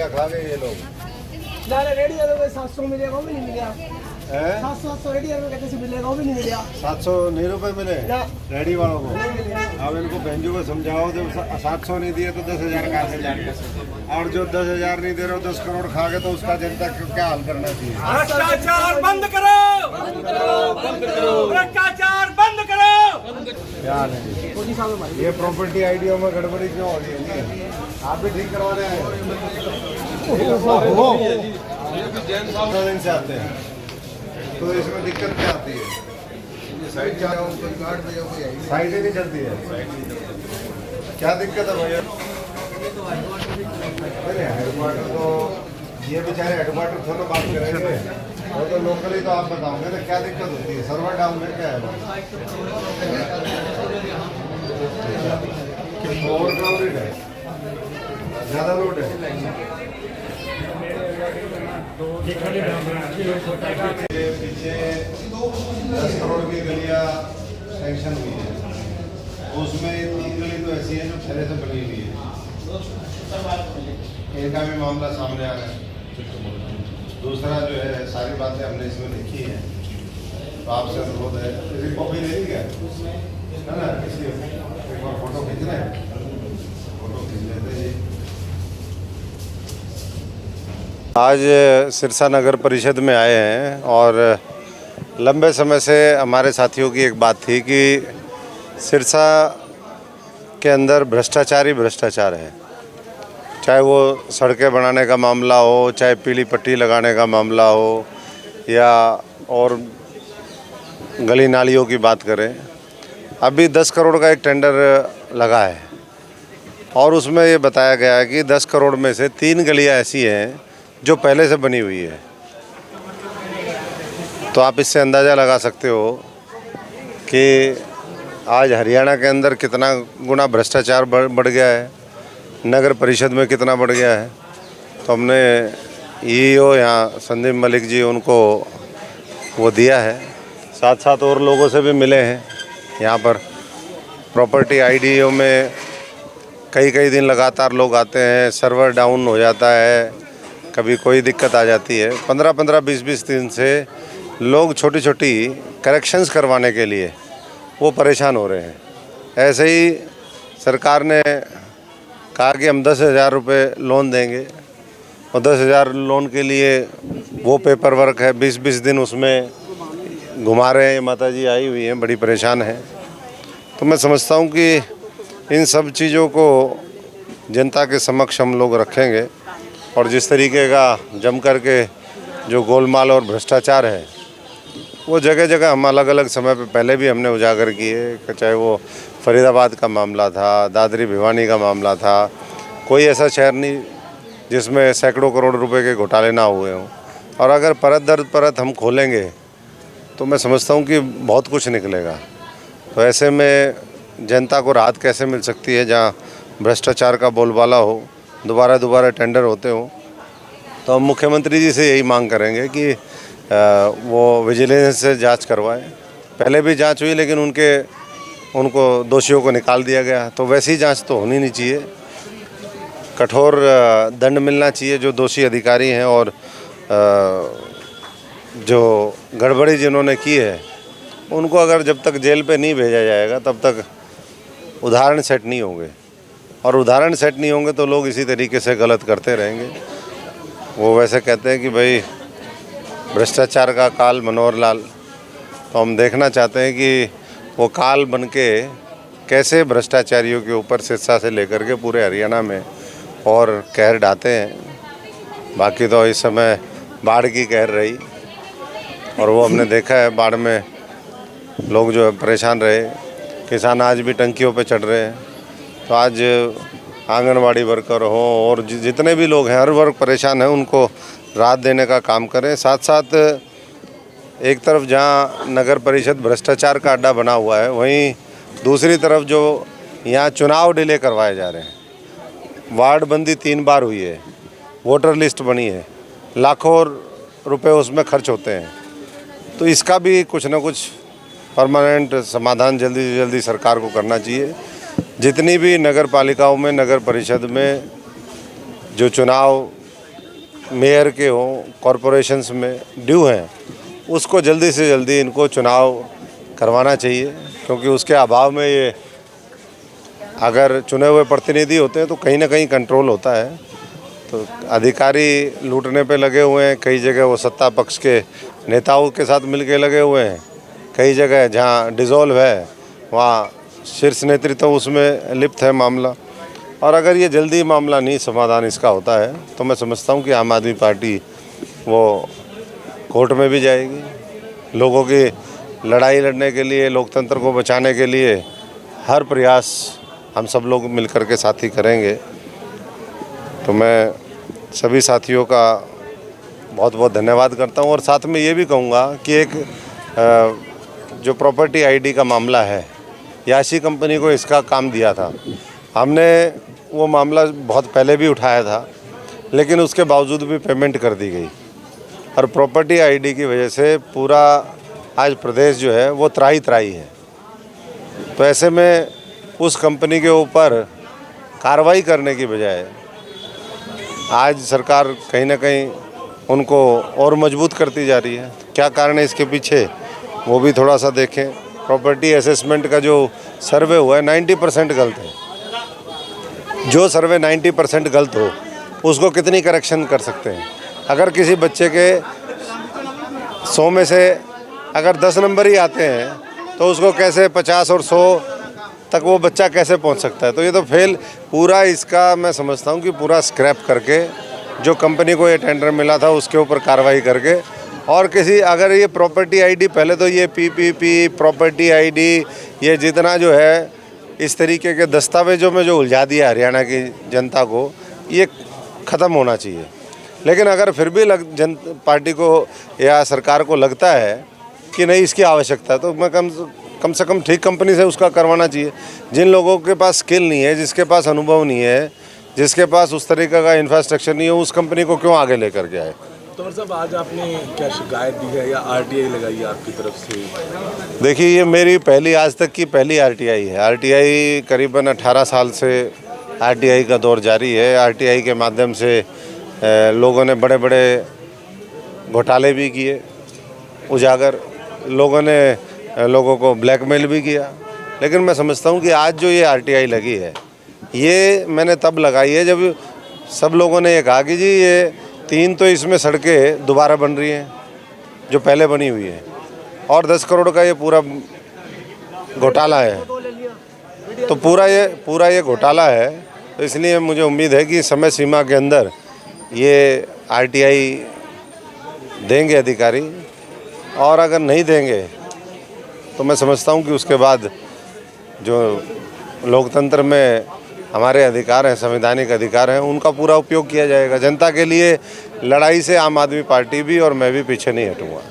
खा गए ये लोग। रेडी 700 मिलेगा, वो भी नहीं मिला। 700 रेडी कहते से मिलेगा, वो भी नहीं मिला। 700 नहीं रुपए मिले रेडी वालों को। अब इनको बेंजू को समझाओ, जब 700 नहीं दिए तो 10,000 कहाँ से जाएंगे, और जो 10,000 नहीं दे रहे हो 10 करोड़ खा गए तो उसका जनता को क्या हाल करना चाहिए। भ्रष्टाचार बंद करो, भ्रष्टाचार बंद करो। क्या हाल है जी? ये प्रॉपर्टी आईडियो में गड़बड़ी क्यों हो रही है? आप भी ठीक करवाने आए दिन से आते हैं तो इसमें दिक्कत क्या आती है? साइड साइड ही नहीं चलती है, क्या दिक्कत है भैया? अरे हेडक्वार्टर तो ये बेचारे हेडक्वार्टर थोड़ा बात करेंगे, वो तो लोकली तो आप बताओगे ना क्या दिक्कत होती है। सर्वर डाउन है क्या है? ओवर क्राउडेड है, ज़्यादा लोड है। पीछे 10 करोड़ की गलियां सैंक्शन हुई है, उसमें 3 गली तो ऐसी है जो पहले से बनी हुई है, इनका भी मामला सामने आ रहा है। दूसरा जो है सारी बातें हमने इसमें लिखी हैं, तो आपसे अनुरोध है किसी कॉपी ले ली क्या है ना, किसी एक बार फोटो खींच रहे हैं, फोटो खींच लेते जी। आज सिरसा नगर परिषद में आए हैं और लंबे समय से हमारे साथियों की एक बात थी कि सिरसा के अंदर भ्रष्टाचार ही भ्रष्टाचार है, चाहे वो सड़कें बनाने का मामला हो, चाहे पीली पट्टी लगाने का मामला हो, या और गली नालियों की बात करें। अभी 10 करोड़ का एक टेंडर लगा है और उसमें ये बताया गया है कि 10 करोड़ में से 3 गलियां ऐसी हैं जो पहले से बनी हुई है। तो आप इससे अंदाज़ा लगा सकते हो कि आज हरियाणा के अंदर कितना गुना भ्रष्टाचार बढ़ गया है, नगर परिषद में कितना बढ़ गया है। तो हमने ईओ यहाँ संदीप मलिक जी उनको वो दिया है, साथ साथ और लोगों से भी मिले हैं। यहाँ पर प्रॉपर्टी आईडीओ में कई दिन लगातार लोग आते हैं, सर्वर डाउन हो जाता है, कभी कोई दिक्कत आ जाती है। 15-15, 20-20 दिन से लोग छोटी छोटी करेक्शंस करवाने के लिए वो परेशान हो रहे हैं। ऐसे ही सरकार ने कहा कि हम 10,000 रुपये लोन देंगे और 10,000 लोन के लिए वो पेपर वर्क है, 20-20 दिन उसमें घुमा रहे हैं। माता जी आई हुई हैं, बड़ी परेशान हैं। तो मैं समझता हूँ कि इन सब चीज़ों को जनता के समक्ष हम लोग रखेंगे और जिस तरीके का जम कर के जो गोलमाल और भ्रष्टाचार है वो जगह जगह हम अलग अलग समय पे पहले भी हमने उजागर किए, चाहे वो फरीदाबाद का मामला था, दादरी भिवानी का मामला था। कोई ऐसा शहर नहीं जिसमें सैकड़ों करोड़ रुपए के घोटाले ना हुए हों। और अगर परत दर परत हम खोलेंगे तो मैं समझता हूँ कि बहुत कुछ निकलेगा। तो ऐसे में जनता को राहत कैसे मिल सकती है जहाँ भ्रष्टाचार का बोलबाला हो, दोबारा टेंडर होते हो। तो हम मुख्यमंत्री जी से यही मांग करेंगे कि वो विजिलेंस से जांच करवाएं। पहले भी जांच हुई लेकिन उनको दोषियों को निकाल दिया गया, तो वैसी जांच तो होनी नहीं चाहिए। कठोर दंड मिलना चाहिए जो दोषी अधिकारी हैं, और जो गड़बड़ी जिन्होंने की है उनको अगर जब तक जेल पे नहीं भेजा जाएगा तब तक उदाहरण सेट नहीं होंगे, और उदाहरण सेट नहीं होंगे तो लोग इसी तरीके से गलत करते रहेंगे। वो वैसे कहते हैं कि भाई भ्रष्टाचार का काल मनोहर लाल, तो हम देखना चाहते हैं कि वो काल बनके कैसे भ्रष्टाचारियों के ऊपर सिरसा से लेकर के पूरे हरियाणा में और कहर ढाते हैं। बाकी तो इस समय बाढ़ की कहर रही और वो हमने देखा है, बाढ़ में लोग जो है परेशान रहे, किसान आज भी टंकियों पे चढ़ रहे हैं। तो आज आंगनवाड़ी वर्कर हो और जितने भी लोग हैं, हर वर्ग परेशान है, उनको राहत देने का काम करें। साथ साथ एक तरफ जहां नगर परिषद भ्रष्टाचार का अड्डा बना हुआ है, वहीं दूसरी तरफ जो यहाँ चुनाव डिले करवाए जा रहे हैं। वार्ड बंदी 3 बार हुई है, वोटर लिस्ट बनी है, लाखों रुपए उसमें खर्च होते हैं। तो इसका भी कुछ ना कुछ परमानेंट समाधान जल्दी से जल्दी सरकार को करना चाहिए। जितनी भी नगर पालिकाओं में, नगर परिषद में जो चुनाव मेयर के हों, कॉरपोरेशंस में ड्यू हैं, उसको जल्दी से जल्दी इनको चुनाव करवाना चाहिए, क्योंकि उसके अभाव में ये अगर चुने हुए प्रतिनिधि होते हैं तो कहीं ना कहीं कंट्रोल होता है। तो अधिकारी लूटने पे लगे हुए हैं, कई जगह वो सत्ता पक्ष के नेताओं के साथ मिलके लगे हुए हैं, कई जगह जहां डिसॉल्व है वहां शीर्ष नेतृत्व उसमें लिप्त है मामला। और अगर ये जल्दी मामला नहीं समाधान इसका होता है तो मैं समझता हूं कि आम आदमी पार्टी वो कोर्ट में भी जाएगी। लोगों की लड़ाई लड़ने के लिए, लोकतंत्र को बचाने के लिए हर प्रयास हम सब लोग मिलकर के साथी करेंगे। तो मैं सभी साथियों का बहुत बहुत धन्यवाद करता हूं और साथ में ये भी कहूँगा कि एक जो प्रॉपर्टी आईडी का मामला है, याशी कंपनी को इसका काम दिया था। हमने वो मामला बहुत पहले भी उठाया था, लेकिन उसके बावजूद भी पेमेंट कर दी गई और प्रॉपर्टी आईडी की वजह से पूरा आज प्रदेश जो है वो त्राही त्राही है। तो ऐसे में उस कंपनी के ऊपर कार्रवाई करने की बजाय आज सरकार कहीं ना कहीं उनको और मजबूत करती जा रही है। क्या कारण है इसके पीछे, वो भी थोड़ा सा देखें। प्रॉपर्टी असेसमेंट का जो सर्वे हुआ है 90% गलत है। जो सर्वे 90% गलत हो उसको कितनी करेक्शन कर सकते हैं? अगर किसी बच्चे के 100 में से अगर 10 नंबर ही आते हैं तो उसको कैसे 50 और 100 तक वो बच्चा कैसे पहुंच सकता है? तो ये तो फेल पूरा इसका मैं समझता हूं कि पूरा स्क्रैप करके जो कंपनी को ये टेंडर मिला था उसके ऊपर कार्रवाई करके और किसी अगर ये प्रॉपर्टी आईडी पहले तो ये पीपीपी प्रॉपर्टी आईडी ये जितना जो है इस तरीके के दस्तावेज़ों में जो उलझा दिया हरियाणा की जनता को, ये ख़त्म होना चाहिए। लेकिन अगर फिर भी पार्टी को या सरकार को लगता है कि नहीं इसकी आवश्यकता है तो मैं कम से कम ठीक कंपनी से उसका करवाना चाहिए। जिन लोगों के पास स्किल नहीं है, जिसके पास अनुभव नहीं है, जिसके पास उस तरीके का इंफ्रास्ट्रक्चर नहीं है, उस कंपनी को क्यों आगे लेकर के आए? तोमर साहब, आज आपने क्या शिकायत दी है या आरटीआई लगाई है आपकी तरफ से? देखिए, ये मेरी आज तक की पहली आरटीआई है। आरटीआई करीबन 18 साल से आरटीआई का दौर जारी है। आरटीआई के माध्यम से लोगों ने बड़े बड़े घोटाले भी किए उजागर, लोगों ने लोगों को ब्लैकमेल भी किया। लेकिन मैं समझता हूँ कि आज जो ये आरटीआई लगी है, ये मैंने तब लगाई है जब सब लोगों ने ये कहा कि जी ये 3 तो इसमें सड़कें दोबारा बन रही हैं जो पहले बनी हुई है और 10 करोड़ का ये पूरा घोटाला है। तो पूरा ये घोटाला है। तो इसलिए मुझे उम्मीद है कि समय सीमा के अंदर ये आरटीआई देंगे अधिकारी, और अगर नहीं देंगे तो मैं समझता हूँ कि उसके बाद जो लोकतंत्र में हमारे अधिकार हैं, संवैधानिक अधिकार हैं, उनका पूरा उपयोग किया जाएगा। जनता के लिए लड़ाई से आम आदमी पार्टी भी और मैं भी पीछे नहीं हटूँगा।